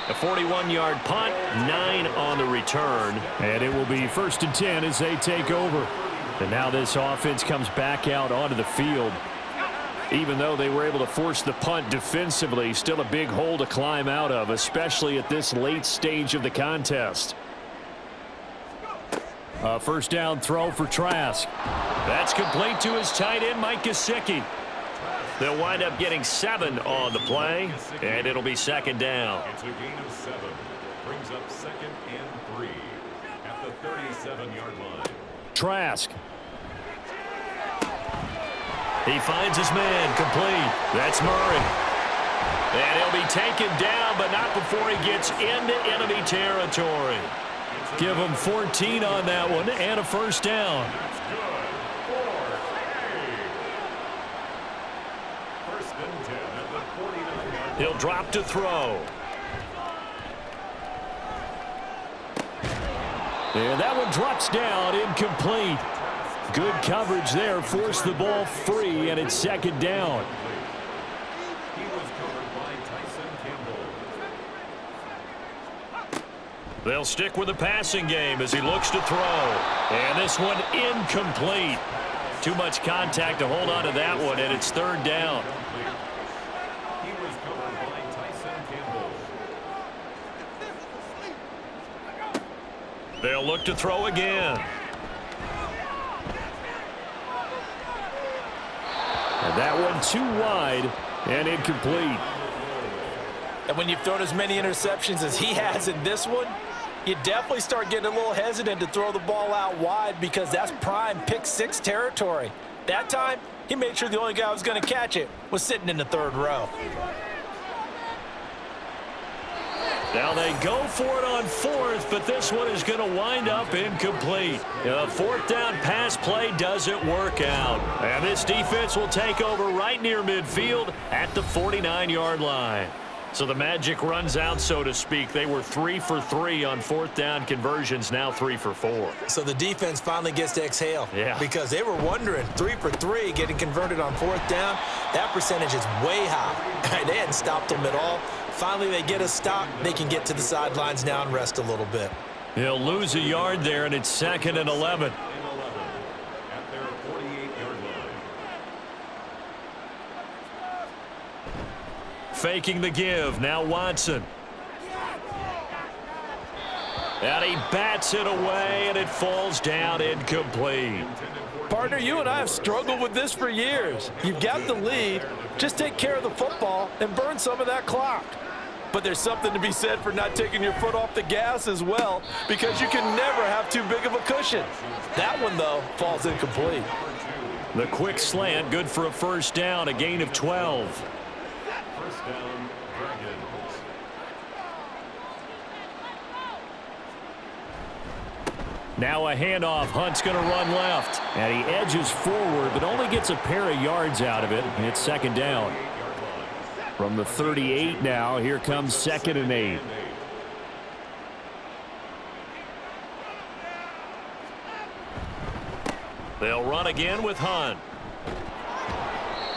A 41-yard punt, 9 on the return. And it will be 1st and 10 as they take over. And now this offense comes back out onto the field. Even though they were able to force the punt defensively, still a big hole to climb out of, especially at this late stage of the contest. A first down throw for Trask. That's complete to his tight end, Mike Gesicki. They'll wind up getting 7 on the play, and it'll be second down. It's a gain of 7. Brings up 2nd and 3 at the 37-yard line. Trask. He finds his man, complete. That's Murray. And he'll be taken down, but not before he gets into enemy territory. Give him 14 on that one and a first down. That's good for 1st and 10 at the 49-yard line. He'll drop to throw. And that one drops down, incomplete. Good coverage there, forced the ball free, and it's second down. He was covered by Tyson Campbell. They'll stick with the passing game as he looks to throw. And this one incomplete. Too much contact to hold on to that one, and it's third down. He was covered by Tyson Campbell. They'll look to throw again. And that one too wide and incomplete. And when you've thrown as many interceptions as he has in this one, you definitely start getting a little hesitant to throw the ball out wide because that's prime pick 6 territory. That time, he made sure the only guy who was going to catch it was sitting in the third row. Now they go for it on 4th, but this one is going to wind up incomplete. A 4th down pass play doesn't work out. And this defense will take over right near midfield at the 49-yard line. So the magic runs out, so to speak. They were 3 for 3 on 4th down conversions, now 3 for 4. So the defense finally gets to exhale. Yeah. Because they were wondering, 3 for 3 getting converted on 4th down. That percentage is way high. They hadn't stopped them at all. Finally, they get a stop. They can get to the sidelines now and rest a little bit. He'll lose a yard there, and it's 2nd and 11. At their 48-yard line. Faking the give. Now Watson. And he bats it away, and it falls down incomplete. Partner, you and I have struggled with this for years. You've got the lead. Just take care of the football and burn some of that clock. But there's something to be said for not taking your foot off the gas as well, because you can never have too big of a cushion. That one, though, falls incomplete. The quick slant, good for a first down, a gain of 12. First down, Dragons. Now a handoff. Hunt's going to run left. And he edges forward, but only gets a pair of yards out of it. And it's second down. From the 38 now, here comes 2nd and 8. They'll run again with Hunt.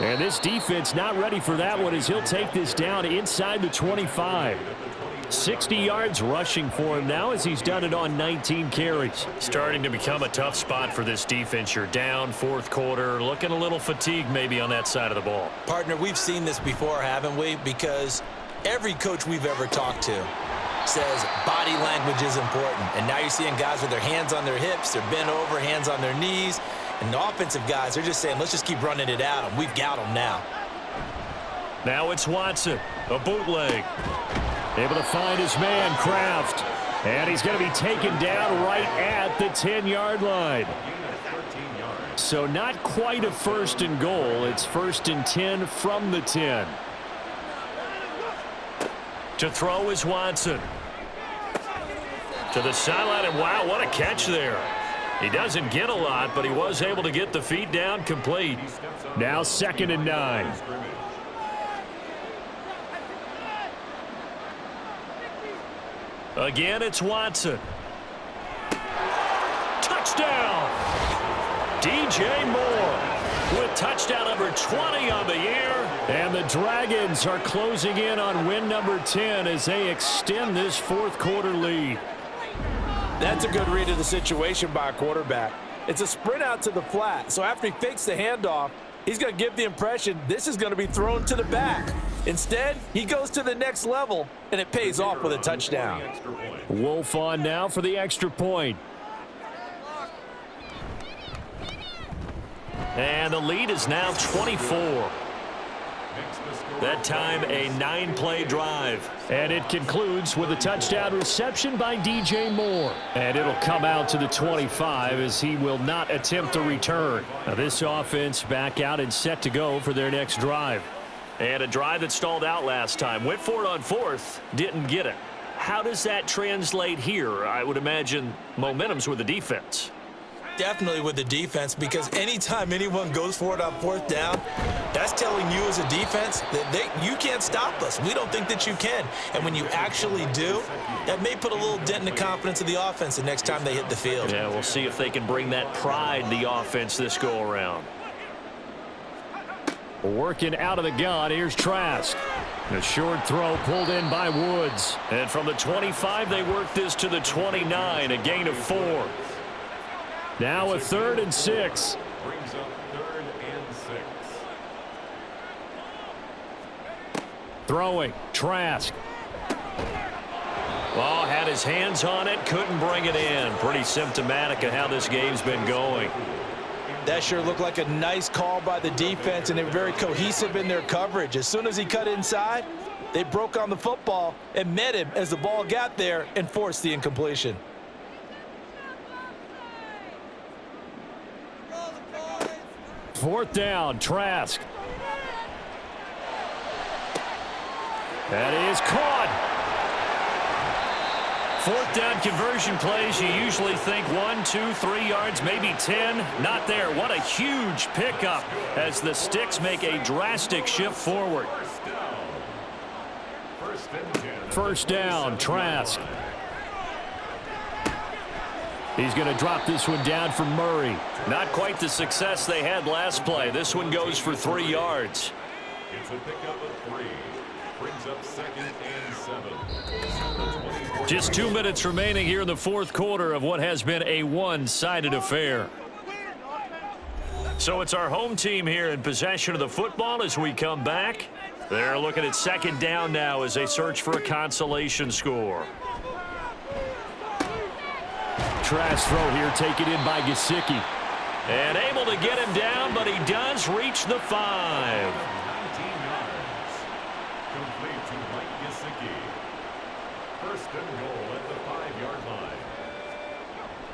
And this defense not ready for that one as he'll take this down inside the 25. 60 yards rushing for him now as he's done it on 19 carries. Starting to become a tough spot for this defense. You're down 4th quarter, looking a little fatigued maybe on that side of the ball. Partner, we've seen this before, haven't we? Because every coach we've ever talked to says body language is important. And now you're seeing guys with their hands on their hips, they're bent over, hands on their knees. And the offensive guys, they're just saying, let's just keep running it at them. We've got them now. Now it's Watson, a bootleg. Able to find his man, Kraft. And he's going to be taken down right at the 10-yard line. So not quite a 1st and goal. It's 1st and 10 from the 10. To throw is Watson. To the sideline, and wow, what a catch there. He doesn't get a lot, but he was able to get the feet down complete. Now 2nd and 9. Again, it's Watson. Touchdown! DJ Moore with touchdown number 20 on the year. And the Dragons are closing in on win number 10 as they extend this 4th quarter lead. That's a good read of the situation by a quarterback. It's a sprint out to the flat. So after he fakes the handoff, he's going to give the impression this is going to be thrown to the back. Instead, he goes to the next level, and it pays off with a touchdown. Wolf on now for the extra point. And the lead is now 24. That time, a 9-play drive. And it concludes with a touchdown reception by DJ Moore. And it'll come out to the 25 as he will not attempt to return. Now this offense back out and set to go for their next drive. And a drive that stalled out last time. Went for it on fourth, didn't get it. How does that translate here? I would imagine momentum's with the defense. Definitely with the defense, because anytime anyone goes for it on fourth down, that's telling you as a defense that you can't stop us. We don't think that you can. And when you actually do, that may put a little dent in the confidence of the offense the next time they hit the field. Yeah, we'll see if they can bring that pride in the offense this go-around. Working out of the gun, here's Trask. A short throw pulled in by Woods. And from the 25, they work this to the 29, a gain of 4. Now a 3rd and 6. Brings up 3rd and 6. Throwing, Trask. Well, had his hands on it, couldn't bring it in. Pretty symptomatic of how this game's been going. That sure looked like a nice call by the defense, and they were very cohesive in their coverage. As soon as he cut inside, they broke on the football and met him as the ball got there and forced the incompletion. Fourth down, Trask. That is caught. Fourth down conversion plays, you usually think 1, 2, 3 yards, maybe 10. Not there. What a huge pickup as the Sticks make a drastic shift forward. First down, Trask. He's going to drop this one down for Murray. Not quite the success they had last play. This one goes for 3 yards. It's a pickup of 3. Brings up 2nd and 7. Just 2 minutes remaining here in the fourth quarter of what has been a one-sided affair. So it's our home team here in possession of the football as we come back. They're looking at 2nd down now as they search for a consolation score. Trask throw here taken in by Gesicki. And able to get him down, but he does reach the 5. 19 yards. Complete to Mike Gesicki. 1st and goal at the 5-yard line.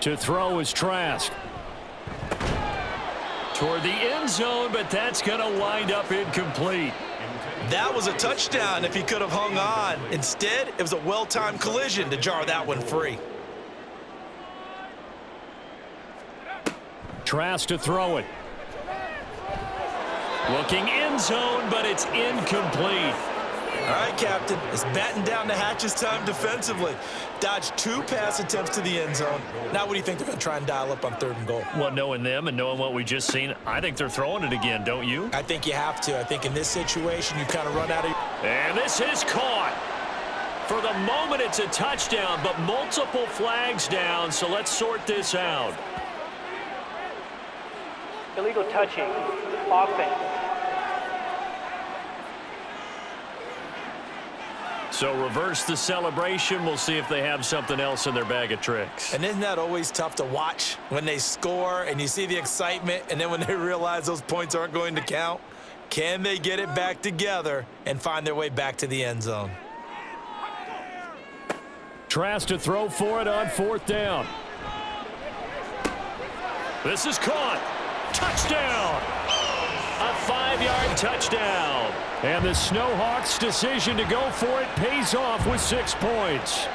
To throw is Trask. Toward the end zone, but that's going to wind up incomplete. That was a touchdown if he could have hung on. Instead, it was a well-timed collision to jar that one free. Trask to throw it. Looking end zone, but it's incomplete. All right, Captain. It's batten down the hatches time defensively. Dodged 2 pass attempts to the end zone. Now what do you think they're going to try and dial up on 3rd and goal? Well, knowing them and knowing what we just seen, I think they're throwing it again, don't you? I think you have to. I think in this situation, you kind of run out of... And this is caught. For the moment, it's a touchdown, but multiple flags down, so let's sort this out. Illegal touching. Offense. So reverse the celebration. We'll see if they have something else in their bag of tricks. And isn't that always tough to watch when they score and you see the excitement, and then when they realize those points aren't going to count? Can they get it back together and find their way back to the end zone? Trask to throw for it on 4th down. This is caught. Touchdown. A 5-yard touchdown. And the Snowhawks' decision to go for it pays off with 6 points.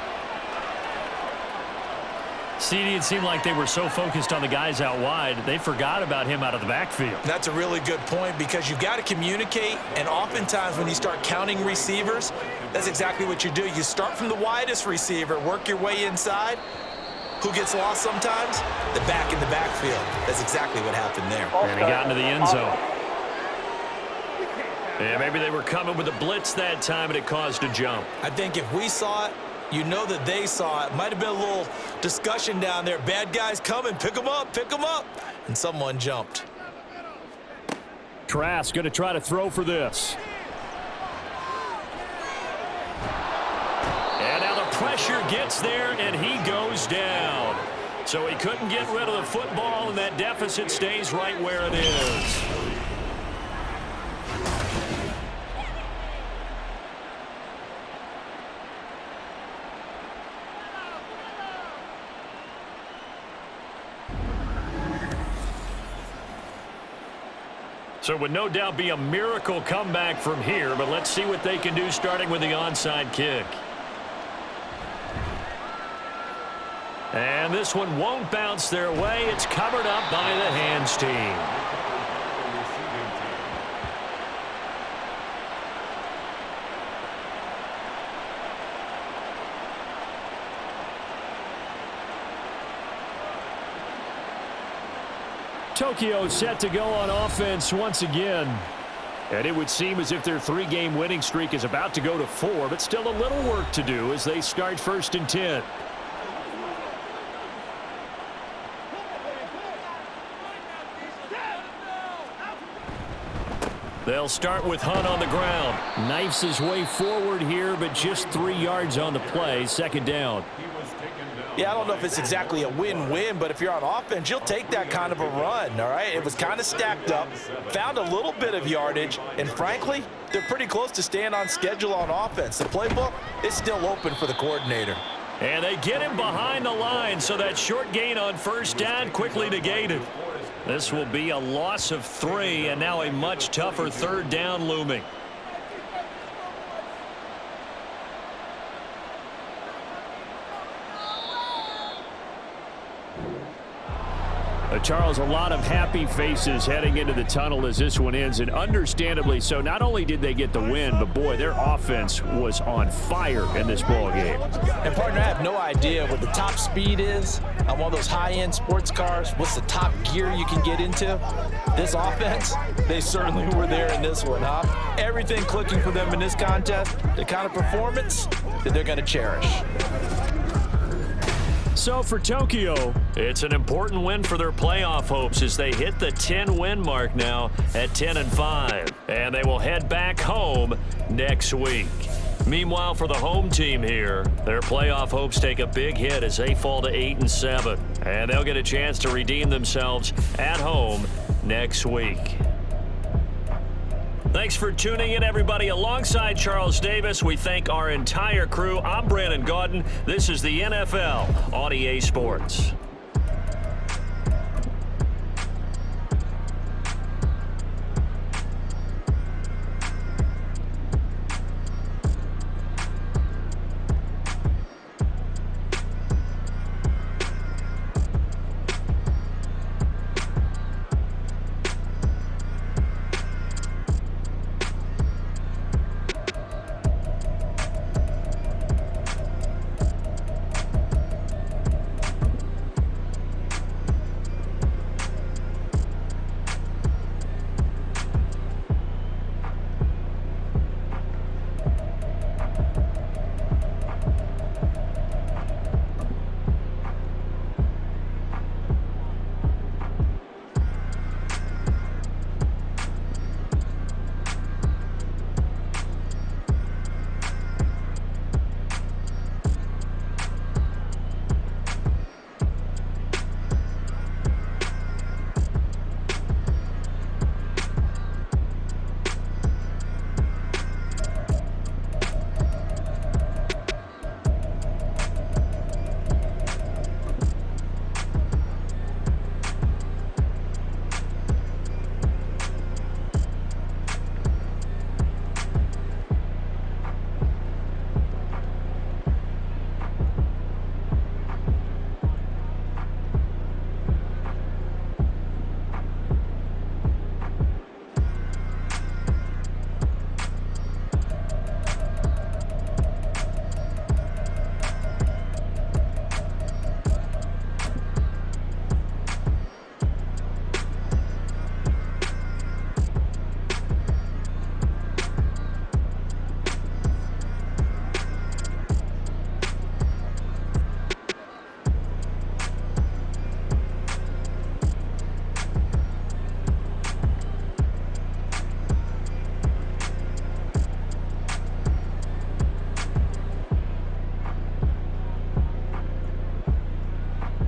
CD, it seemed like they were so focused on the guys out wide, they forgot about him out of the backfield. That's a really good point, because you've got to communicate, and oftentimes when you start counting receivers, that's exactly what you do. You start from the widest receiver, work your way inside. Who gets lost sometimes? The back in the backfield. That's exactly what happened there. And he got into the end zone. Yeah, maybe they were coming with a blitz that time, and it caused a jump. I think if we saw it, You know that they saw it. Might have been a little discussion down there. Bad guys coming. Pick them up. Pick them up. And someone jumped. Trask going to try to throw for this. And now the pressure gets there, and he goes down. So he couldn't get rid of the football, and that deficit stays right where it is. So it would no doubt be a miracle comeback from here, but let's see what they can do starting with the onside kick. And this one won't bounce their way. It's covered up by the hands team. Tokyo set to go on offense once again. And it would seem as if their 3-game winning streak is about to go to 4, but still a little work to do as they start 1st and 10. They'll start with Hunt on the ground. Knifes his way forward here, but just 3 yards on the play. 2nd down. Yeah, I don't know if it's exactly a win-win, but if you're on offense, you'll take that kind of a run, all right? It was kind of stacked up, found a little bit of yardage, and frankly, they're pretty close to staying on schedule on offense. The playbook is still open for the coordinator. And they get him behind the line, so that short gain on 1st down quickly negated. This will be a loss of 3, and now a much tougher 3rd down looming. Charles, a lot of happy faces heading into the tunnel as this one ends, and understandably so. Not only did they get the win, but boy, their offense was on fire in this ball game. And partner, I have no idea what the top speed is on one of those high-end sports cars. What's the top gear you can get into? This offense, they certainly were there in this one, huh? Everything clicking for them in this contest, the kind of performance that they're going to cherish. So for Tokyo, it's an important win for their playoff hopes as they hit the 10-win mark now at 10-5. And they will head back home next week. Meanwhile, for the home team here, their playoff hopes take a big hit as they fall to 8-7. And they'll get a chance to redeem themselves at home next week. Thanks for tuning in, everybody. Alongside Charles Davis, we thank our entire crew. I'm Brandon Gaudin. This is the NFL on EA Sports.